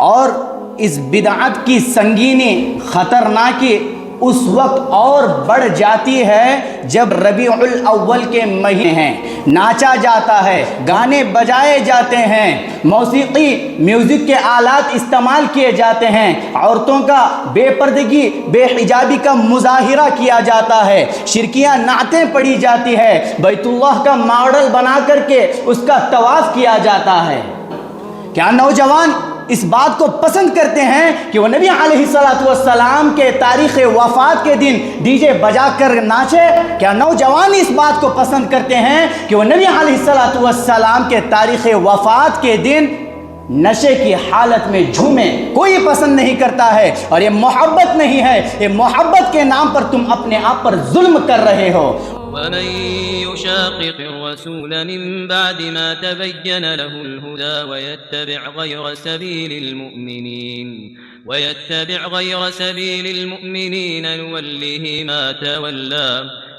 اور اس بدعت کی سنگینی خطرناکی اس وقت اور بڑھ جاتی ہے جب ربیع الاول کے مہینے ہیں، ناچا جاتا ہے، گانے بجائے جاتے ہیں، موسیقی میوزک کے آلات استعمال کیے جاتے ہیں، عورتوں کا بے پردگی بے حجابی کا مظاہرہ کیا جاتا ہے، شرکیاں نعتیں پڑھی جاتی ہے، بیت اللہ کا ماڈل بنا کر کے اس کا طواف کیا جاتا ہے۔ کیا نوجوان اس بات کو پسند کرتے ہیں کہ وہ نبی علیہ السلام کے تاریخ وفات کے دن ڈی جے بجا کر ناچے؟ کیا نوجوان اس بات کو پسند کرتے ہیں کہ وہ نبی علیہ السلام کے تاریخ وفات کے دن نشے کی حالت میں جھومیں؟ کوئی پسند نہیں کرتا ہے، اور یہ محبت نہیں ہے، یہ محبت کے نام پر تم اپنے آپ پر ظلم کر رہے ہو۔ ومن يشاقق الرسول من بعد ما تبين له الهدى ويتبع غير سبيل المؤمنين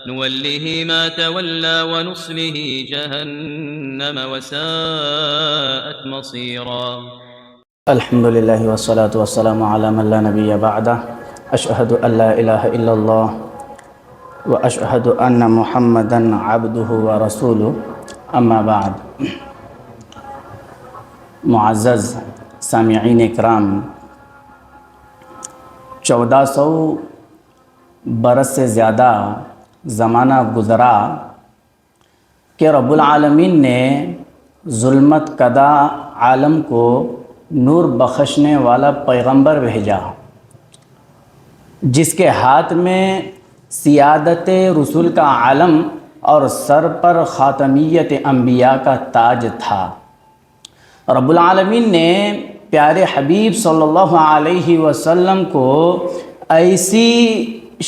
نوله ما تولى ونصله جهنم وساءت مصيرا۔ الحمد للہ والصلاة والسلام علی من لا نبی بعدہ، اشہد ان لا الہ الا اللہ واشہد ان محمدا عبدہ ورسولہ، اما بعد۔ معزز سامعین اکرام، 1400 برس سے زیادہ زمانہ گزرا کہ رب العالمین نے ظلمت کدہ عالم کو نور بخشنے والا پیغمبر بھیجا، جس کے ہاتھ میں سیادت رسول کا علم اور سر پر خاتمیت انبیاء کا تاج تھا۔ رب العالمین نے پیارے حبیب صلی اللہ علیہ وسلم کو ایسی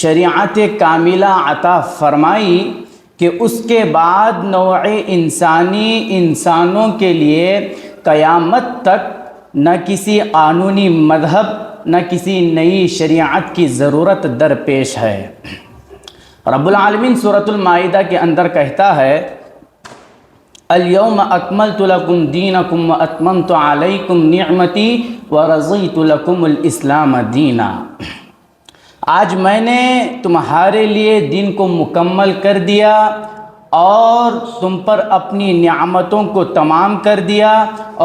شریعت کاملہ عطا فرمائی کہ اس کے بعد نوع انسانی انسانوں کے لیے قیامت تک نہ کسی قانونی مذہب نہ کسی نئی شریعت کی ضرورت درپیش ہے۔ رب العالمین سورۃ المائدہ کے اندر کہتا ہے، الیوم اکملت لکم دینکم واتممت علیکم نعمتی ورضیت لکم الاسلام دینا۔ آج میں نے تمہارے لیے دین کو مکمل کر دیا اور تم پر اپنی نعمتوں کو تمام کر دیا،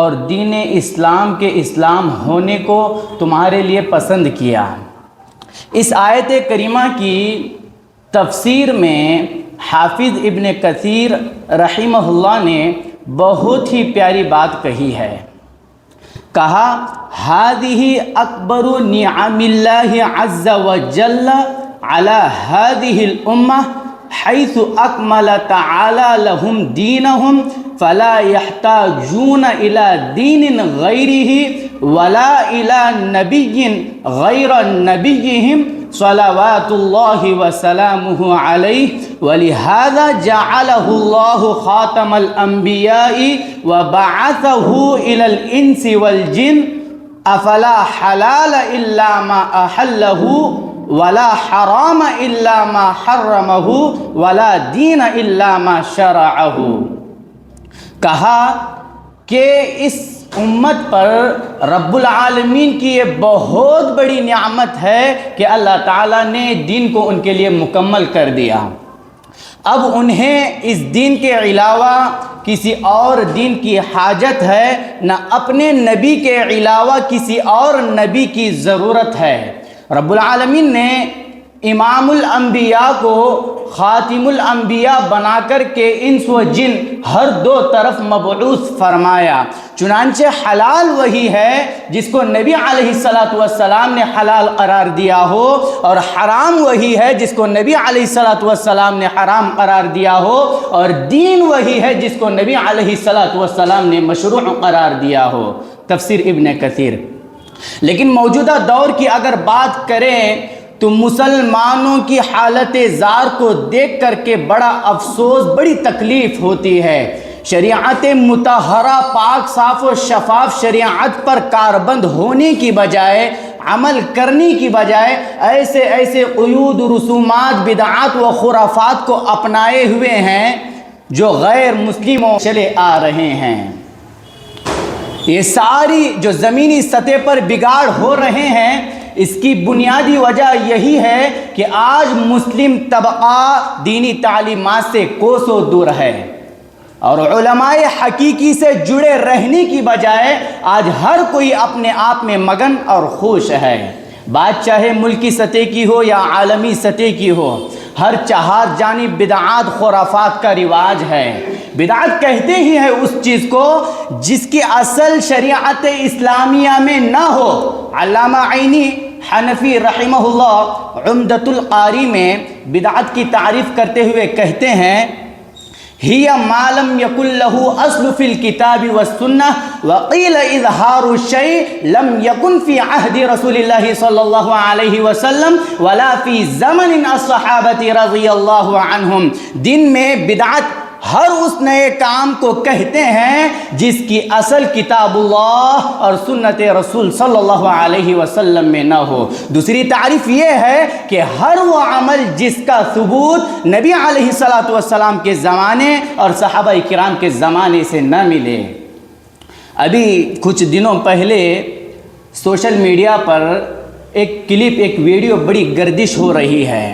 اور دین اسلام کے اسلام ہونے کو تمہارے لیے پسند کیا۔ اس آیت کریمہ کی تفسیر میں حافظ ابن کثیر رحمہ اللہ نے بہت ہی پیاری بات کہی ہے۔ کہا، هذه اکبر نعم اللہ عز وجل على هذه الامة حيث اکمل تعالی لهم دینهم فلا يحتاجون الى دین غیره ولا الى نبی غیر نبیهم صلوات اللہ وسلامہ علیہ، ولہذا جعلہ اللہ خاتم الانبیاء وبعثہ الى الانس والجن، افلا حلال الا ما احلہ ولا حرام الا ما حرمہ ولا دین الا ما شرعہ۔ کہا کہ اس امت پر رب العالمین کی یہ بہت بڑی نعمت ہے کہ اللہ تعالیٰ نے دین کو ان کے لیے مکمل کر دیا۔ اب انہیں اس دین کے علاوہ کسی اور دین کی حاجت ہے، نہ اپنے نبی کے علاوہ کسی اور نبی کی ضرورت ہے۔ رب العالمین نے امام الانبیاء کو خاتم الانبیاء بنا کر کے انس و جن ہر دو طرف مبعوث فرمایا۔ چنانچہ حلال وہی ہے جس کو نبی علیہ السلام نے حلال قرار دیا ہو، اور حرام وہی ہے جس کو نبی علیہ السلام نے حرام قرار دیا ہو، اور دین وہی ہے جس کو نبی علیہ السلام نے مشروع قرار دیا ہو۔ تفسیر ابن کثیر۔ لیکن موجودہ دور کی اگر بات کریں تو مسلمانوں کی حالت زار کو دیکھ کر کے بڑا افسوس، بڑی تکلیف ہوتی ہے۔ شریعت مطہرہ پاک صاف و شفاف شریعت پر کاربند ہونے کی بجائے، عمل کرنے کی بجائے ایسے ایسے قیود، رسومات، بدعات و خرافات کو اپنائے ہوئے ہیں جو غیر مسلموں چلے آ رہے ہیں۔ یہ ساری جو زمینی سطح پر بگاڑ ہو رہے ہیں، اس کی بنیادی وجہ یہی ہے کہ آج مسلم طبقہ دینی تعلیمات سے کوسوں دور ہے، اور علماء حقیقی سے جڑے رہنے کی بجائے آج ہر کوئی اپنے آپ میں مگن اور خوش ہے۔ بات چاہے ملکی سطح کی ہو یا عالمی سطح کی ہو، ہر چہار جانب بدعات خرافات کا رواج ہے۔ بدعت کہتے ہی ہے اس چیز کو جس کی اصل شریعت اسلامیہ میں نہ ہو۔ علامہ عینی حنفی رحمہ اللہ عمدۃ القاری میں بدعت کی تعریف کرتے ہوئے کہتے ہیں، ہی ما لم یکن لہ اصل فی الکتاب والسنہ وقیل اظہار الشیء لم یکن فی عہد رسول اللہ صلی اللہ علیہ وسلم ولا فی زمن الصحابۃ رضی اللہ عنہم۔ دن میں بدعت ہر اس نئے کام کو کہتے ہیں جس کی اصل کتاب اللہ اور سنت رسول صلی اللہ علیہ وسلم میں نہ ہو۔ دوسری تعریف یہ ہے کہ ہر وہ عمل جس کا ثبوت نبی علیہ السلام کے زمانے اور صحابہ کرام کے زمانے سے نہ ملے۔ ابھی کچھ دنوں پہلے سوشل میڈیا پر ایک کلپ، ایک ویڈیو بڑی گردش ہو رہی ہے۔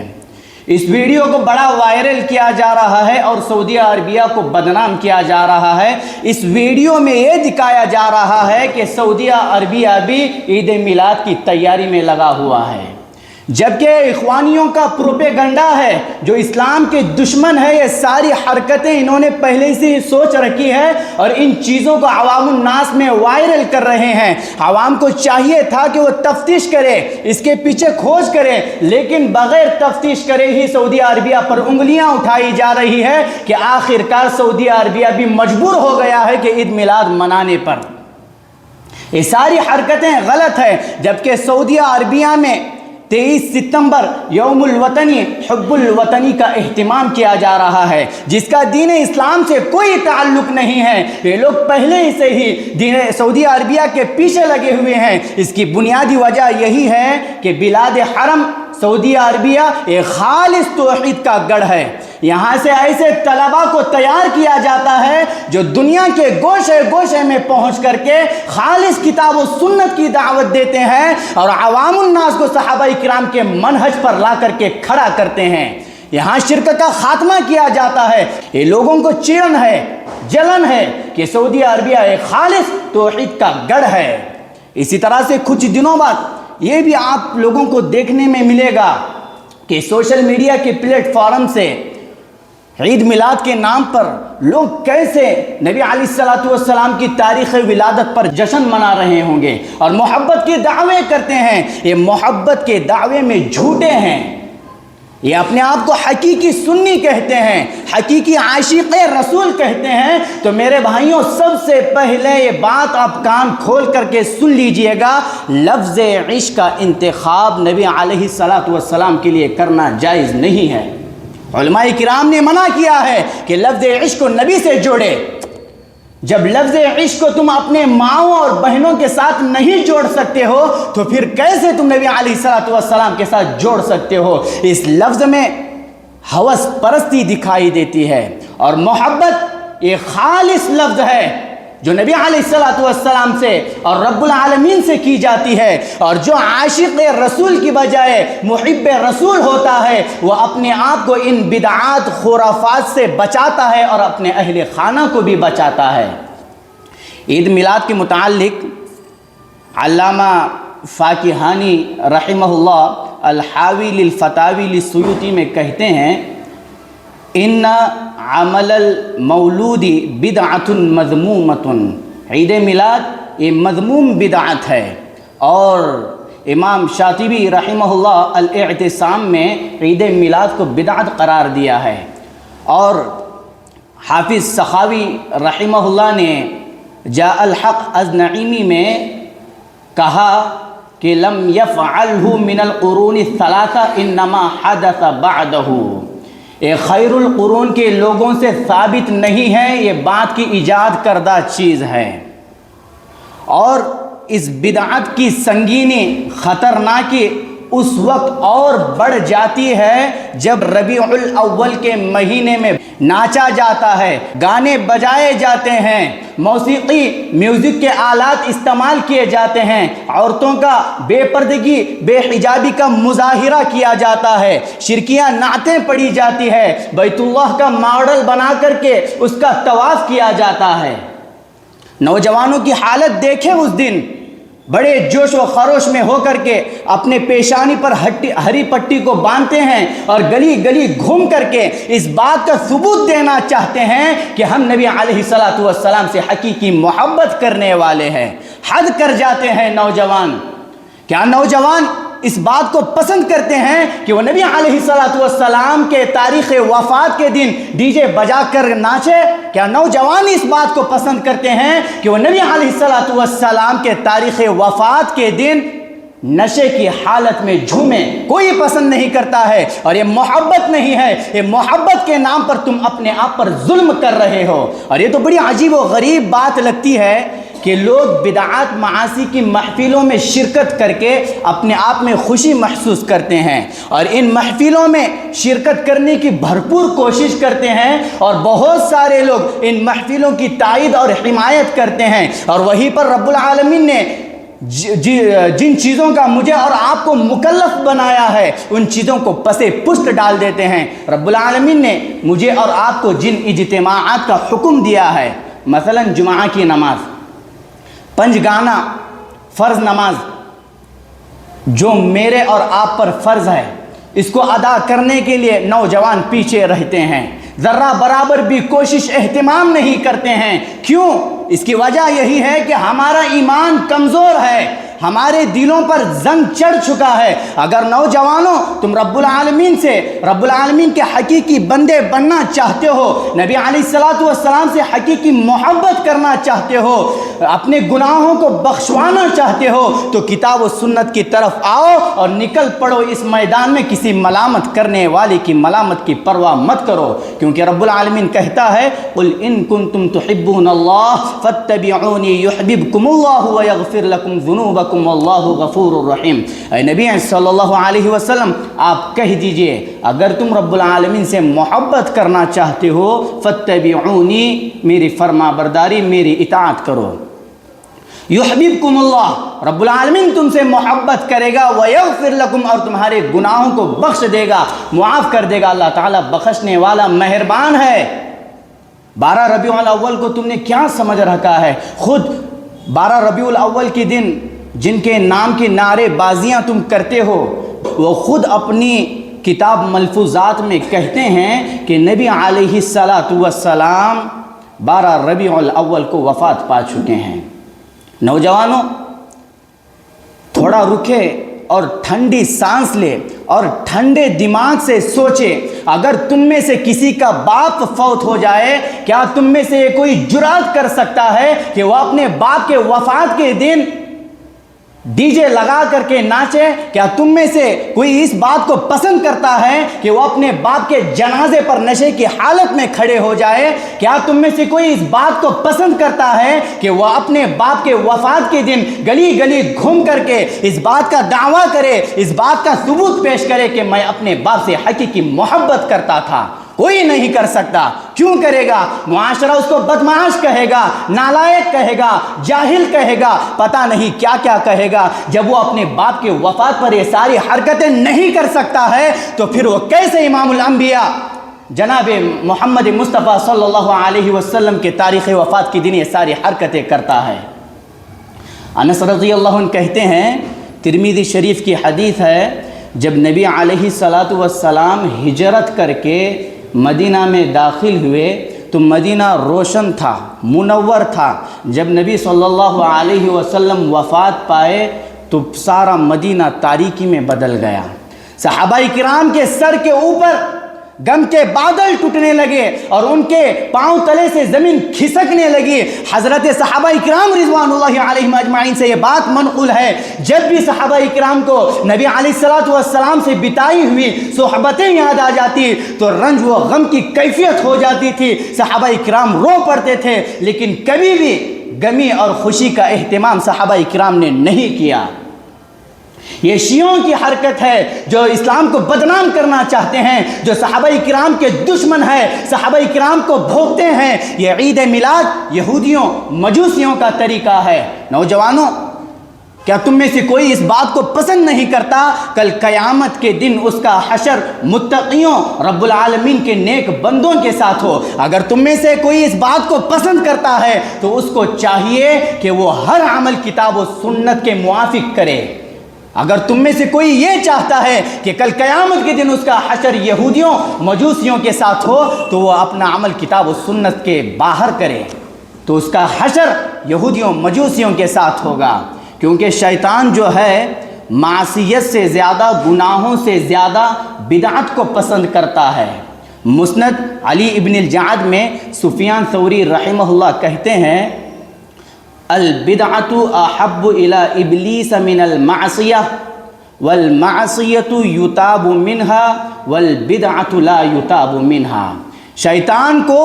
اس ویڈیو کو بڑا وائرل کیا جا رہا ہے اور سعودی عربیہ کو بدنام کیا جا رہا ہے۔ اس ویڈیو میں یہ دکھایا جا رہا ہے کہ سعودی عربیہ بھی عید میلاد کی تیاری میں لگا ہوا ہے، جبکہ اخوانیوں کا پروپیگنڈا ہے، جو اسلام کے دشمن ہے۔ یہ ساری حرکتیں انہوں نے پہلے سے سوچ رکھی ہے اور ان چیزوں کو عوام الناس میں وائرل کر رہے ہیں۔ عوام کو چاہیے تھا کہ وہ تفتیش کرے، اس کے پیچھے کھوج کرے، لیکن بغیر تفتیش کرے ہی سعودی عربیہ پر انگلیاں اٹھائی جا رہی ہے کہ آخرکار سعودی عربیہ بھی مجبور ہو گیا ہے کہ عید میلاد منانے پر۔ یہ ساری حرکتیں غلط ہیں، جبکہ سعودی عربیہ میں 23 ستمبر یوم الوطنی، حب الوطنی کا اہتمام کیا جا رہا ہے، جس کا دین اسلام سے کوئی تعلق نہیں ہے۔ یہ لوگ پہلے ہی سے ہی دین سعودی عربیہ کے پیچھے لگے ہوئے ہیں۔ اس کی بنیادی وجہ یہی ہے کہ بلاد حرم سعودی عربیہ ایک خالص توحید کا گڑھ ہے۔ یہاں سے ایسے طلباء کو تیار کیا جاتا ہے جو دنیا کے گوشے گوشے میں پہنچ کر کے خالص کتاب و سنت کی دعوت دیتے ہیں اور عوام الناس کو صحابہ کرام کے منہج پر لا کر کے کھڑا کرتے ہیں۔ یہاں شرک کا خاتمہ کیا جاتا ہے۔ یہ لوگوں کو چڑن ہے، جلن ہے کہ سعودی عربیہ ایک خالص توحید کا گڑھ ہے۔ اسی طرح سے کچھ دنوں بعد یہ بھی آپ لوگوں کو دیکھنے میں ملے گا کہ سوشل میڈیا کے پلیٹ فارم سے عید میلاد کے نام پر لوگ کیسے نبی علیہ السلام کی تاریخ ولادت پر جشن منا رہے ہوں گے اور محبت کے دعوے کرتے ہیں۔ یہ محبت کے دعوے میں جھوٹے ہیں۔ یہ اپنے آپ کو حقیقی سنی کہتے ہیں، حقیقی عاشق رسول کہتے ہیں۔ تو میرے بھائیوں، سب سے پہلے یہ بات آپ کان کھول کر کے سن لیجئے گا، لفظ عشق کا انتخاب نبی علیہ السلام کے لیے کرنا جائز نہیں ہے۔ علماء کرام نے منع کیا ہے کہ لفظ عشق کو نبی سے جوڑے۔ جب لفظ عشق کو تم اپنے ماؤں اور بہنوں کے ساتھ نہیں جوڑ سکتے ہو تو پھر کیسے تم نبی علیہ السلام کے ساتھ جوڑ سکتے ہو؟ اس لفظ میں ہوس پرستی دکھائی دیتی ہے، اور محبت ایک خالص لفظ ہے جو نبی علیہ السلام سے اور رب العالمین سے کی جاتی ہے۔ اور جو عاشق رسول کی بجائے محب رسول ہوتا ہے وہ اپنے آپ کو ان بدعات خرافات سے بچاتا ہے اور اپنے اہل خانہ کو بھی بچاتا ہے۔ عید میلاد کے متعلق علامہ فاکہانی رحمہ اللہ الحاوی للفتاوی للسیوطی میں کہتے ہیں، ان عمل المولود بدعۃ مذمومۃ، عید میلاد یہ مذموم بدعت ہے۔ اور امام شاطبی رحمہ اللہ الاعتصام میں عید میلاد کو بدعت قرار دیا ہے، اور حافظ سخاوی رحمہ اللہ نے جاء الحق از نعیمی میں کہا کہ لم یفعلہ من القرون الثلاثہ انما حدث بعدہ، یہ خیر القرون کے لوگوں سے ثابت نہیں ہے، یہ بات کی ایجاد کردہ چیز ہے۔ اور اس بدعت کی سنگینی خطرناکی اس وقت اور بڑھ جاتی ہے جب ربیع الاول کے مہینے میں ناچا جاتا ہے، گانے بجائے جاتے ہیں، موسیقی میوزک کے آلات استعمال کیے جاتے ہیں، عورتوں کا بے پردگی بے حجابی کا مظاہرہ کیا جاتا ہے، شرکیاں نعتیں پڑھی جاتی ہے، بیت اللہ کا ماڈل بنا کر کے اس کا طواف کیا جاتا ہے۔ نوجوانوں کی حالت دیکھیں اس دن، بڑے جوش و خروش میں ہو کر کے اپنے پیشانی پر ہری پٹی کو باندھتے ہیں اور گلی گلی گھوم کر کے اس بات کا ثبوت دینا چاہتے ہیں کہ ہم نبی علیہ السلام سے حقیقی محبت کرنے والے ہیں۔ حد کر جاتے ہیں نوجوان۔ کیا نوجوان اس بات کو پسند کرتے ہیں کہ وہ نبی علیہ السلام کے تاریخ وفات کے دن ڈی جے بجا کر ناچے؟ کیا نوجوان اس بات کو پسند کرتے ہیں کہ وہ نبی علیہ السلام کے تاریخ وفات کے دن نشے کی حالت میں جھومیں؟ کوئی پسند نہیں کرتا ہے، اور یہ محبت نہیں ہے، یہ محبت کے نام پر تم اپنے آپ پر ظلم کر رہے ہو۔ اور یہ تو بڑی عجیب و غریب بات لگتی ہے کہ لوگ بدعات معاصی کی محفلوں میں شرکت کر کے اپنے آپ میں خوشی محسوس کرتے ہیں، اور ان محفلوں میں شرکت کرنے کی بھرپور کوشش کرتے ہیں، اور بہت سارے لوگ ان محفلوں کی تائید اور حمایت کرتے ہیں، اور وہیں پر رب العالمین نے جن چیزوں کا مجھے اور آپ کو مکلف بنایا ہے ان چیزوں کو پسے پشت ڈال دیتے ہیں۔ رب العالمین نے مجھے اور آپ کو جن اجتماعات کا حکم دیا ہے، مثلا جمعہ کی نماز، پنجگانہ فرض نماز جو میرے اور آپ پر فرض ہے، اس کو ادا کرنے کے لیے نوجوان پیچھے رہتے ہیں، ذرہ برابر بھی کوشش اہتمام نہیں کرتے ہیں۔ کیوں؟ اس کی وجہ یہی ہے کہ ہمارا ایمان کمزور ہے، ہمارے دلوں پر زنگ چڑھ چکا ہے۔ اگر نوجوانوں تم رب العالمین کے حقیقی بندے بننا چاہتے ہو، نبی علیہ السلام سے حقیقی محبت کرنا چاہتے ہو، اپنے گناہوں کو بخشوانا چاہتے ہو، تو کتاب و سنت کی طرف آؤ اور نکل پڑو اس میدان میں۔ کسی ملامت کرنے والے کی ملامت کی پرواہ مت کرو، کیونکہ رب العالمین کہتا ہے قل ان کنتم تحبون اللہ فاتبعونی یحببکم اللہ ویغفر لکم ذنوبکم واللہ غفور الرحیم۔ اے نبی صلی اللہ علیہ وسلم، آپ کہہ دیجئے اگر تم رب العالمین سے محبت کرنا چاہتے ہو فاتبعونی، میری فرما برداری میری اطاعت کرو، یحببکم اللہ، رب العالمین تم سے محبت کرے گا، ویغفر لکم، اور تمہارے گناہوں کو بخش دے گا، معاف کر دے گا۔ اللہ تعالیٰ بخشنے والا مہربان ہے۔ 12 ربیع الاول کو تم نے کیا سمجھ رکھا ہے؟ خود 12 ربیع الاول کے دن جن کے نام کی نعرے بازیاں تم کرتے ہو، وہ خود اپنی کتاب ملفوظات میں کہتے ہیں کہ نبی علیہ السلام 12 ربیع الاول کو وفات پا چکے ہیں۔ نوجوانوں، تھوڑا رکے اور ٹھنڈی سانس لے اور ٹھنڈے دماغ سے سوچے، اگر تم میں سے کسی کا باپ فوت ہو جائے، کیا تم میں سے کوئی جرات کر سکتا ہے کہ وہ اپنے باپ کے وفات کے دن ڈی جے لگا کر کے ناچے؟ کیا تم میں سے کوئی اس بات کو پسند کرتا ہے کہ وہ اپنے باپ کے جنازے پر نشے کی حالت میں کھڑے ہو جائے؟ کیا تم میں سے کوئی اس بات کو پسند کرتا ہے کہ وہ اپنے باپ کے وفات کے دن گلی گلی گھوم کر کے اس بات کا دعویٰ کرے، اس بات کا ثبوت پیش کرے کہ میں اپنے باپ سے حقیقی محبت کرتا تھا؟ کوئی نہیں کر سکتا۔ کیوں کرے گا؟ معاشرہ اس کو بدمعاش کہے گا، نالائق کہے گا، جاہل کہے گا، پتہ نہیں کیا کیا کہے گا۔ جب وہ اپنے باپ کے وفات پر یہ ساری حرکتیں نہیں کر سکتا ہے تو پھر وہ کیسے امام الانبیاء جناب محمد مصطفیٰ صلی اللہ علیہ وسلم کے تاریخ وفات کے دن یہ ساری حرکتیں کرتا ہے؟ انس رضی اللہ عنہ کہتے ہیں، ترمذی شریف کی حدیث ہے، جب نبی علیہ السلام ہجرت کر کے مدینہ میں داخل ہوئے تو مدینہ روشن تھا، منور تھا۔ جب نبی صلی اللہ علیہ وسلم وفات پائے تو سارا مدینہ تاریکی میں بدل گیا۔ صحابہ کرام کے سر کے اوپر غم کے بادل ٹوٹنے لگے اور ان کے پاؤں تلے سے زمین کھسکنے لگی۔ حضرت صحابہ کرام رضوان اللہ علیہم اجمعین سے یہ بات منقول ہے، جب بھی صحابہ کرام کو نبی علیہ السلام سے بتائی ہوئی صحبتیں یاد آ جاتی تو رنج و غم کی کیفیت ہو جاتی تھی، صحابہ کرام رو پڑتے تھے، لیکن کبھی بھی غمی اور خوشی کا اہتمام صحابہ کرام نے نہیں کیا۔ یہ شیعوں کی حرکت ہے جو اسلام کو بدنام کرنا چاہتے ہیں، جو صحابہ کرام کے دشمن ہے، صحابہ کرام کو بھونکتے ہیں۔ یہ عید میلاد یہودیوں مجوسیوں کا طریقہ ہے۔ نوجوانوں، کیا تم میں سے کوئی اس بات کو پسند نہیں کرتا کل قیامت کے دن اس کا حشر متقیوں رب العالمین کے نیک بندوں کے ساتھ ہو؟ اگر تم میں سے کوئی اس بات کو پسند کرتا ہے تو اس کو چاہیے کہ وہ ہر عمل کتاب و سنت کے موافق کرے۔ اگر تم میں سے کوئی یہ چاہتا ہے کہ کل قیامت کے دن اس کا حشر یہودیوں مجوسیوں کے ساتھ ہو تو وہ اپنا عمل کتاب و سنت کے باہر کرے، تو اس کا حشر یہودیوں مجوسیوں کے ساتھ ہوگا۔ کیونکہ شیطان جو ہے معصیت سے زیادہ، گناہوں سے زیادہ بدعت کو پسند کرتا ہے۔ مسند علی ابن الجعد میں سفیان ثوری رحمہ اللہ کہتے ہیں، البدعۃ احب الی ابلیس من المعصیہ والمعصیۃ یتاب منها والبدعۃ لا یتاب منها۔ شیطان کو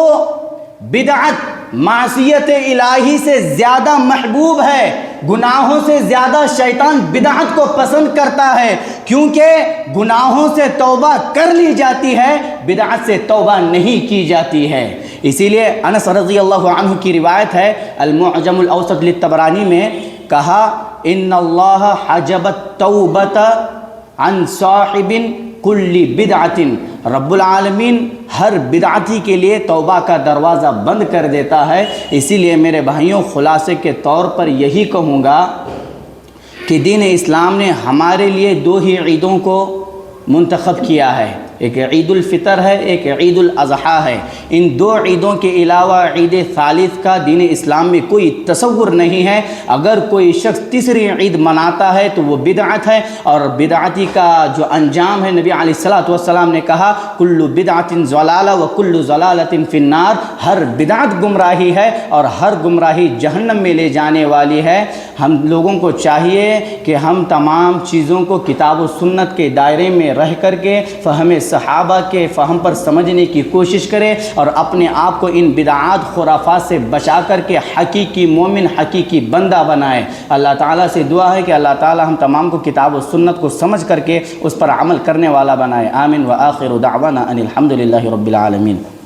بدعت معصیت الہی سے زیادہ محبوب ہے، گناہوں سے زیادہ شیطان بدعت کو پسند کرتا ہے، کیونکہ گناہوں سے توبہ کر لی جاتی ہے، بدعت سے توبہ نہیں کی جاتی ہے۔ اسی لیے انس رضی اللہ عنہ کی روایت ہے، المعجم الاوسط للطبرانی میں کہا، ان اللہ حجب التوبۃ عن صاحب کل بدعت، رب العالمین ہر بدعتی کے لیے توبہ کا دروازہ بند کر دیتا ہے۔ اسی لیے میرے بھائیوں، خلاصے کے طور پر یہی کہوں گا کہ دین اسلام نے ہمارے لیے دو ہی عیدوں کو منتخب کیا ہے، ایک عید الفطر ہے، ایک عید الاضحیٰ ہے۔ ان دو عیدوں کے علاوہ عید ثالث کا دین اسلام میں کوئی تصور نہیں ہے۔ اگر کوئی شخص تیسری عید مناتا ہے تو وہ بدعت ہے، اور بدعتی کا جو انجام ہے، نبی علیہ الصلوۃ والسلام نے کہا، کل بدعت ضلالہ وکل ضلالۃ فی النار، ہر بدعت گمراہی ہے اور ہر گمراہی جہنم میں لے جانے والی ہے۔ ہم لوگوں کو چاہیے کہ ہم تمام چیزوں کو کتاب و سنت کے دائرے میں رہ کر کے فہم صحابہ کے فہم پر سمجھنے کی کوشش کرے اور اپنے آپ کو ان بدعات خرافات سے بچا کر کے حقیقی مومن، حقیقی بندہ بنائے۔ اللہ تعالیٰ سے دعا ہے کہ اللہ تعالیٰ ہم تمام کو کتاب و سنت کو سمجھ کر کے اس پر عمل کرنے والا بنائے۔ آمین۔ وآخر دعوانا ان الحمد للہ رب العالمین۔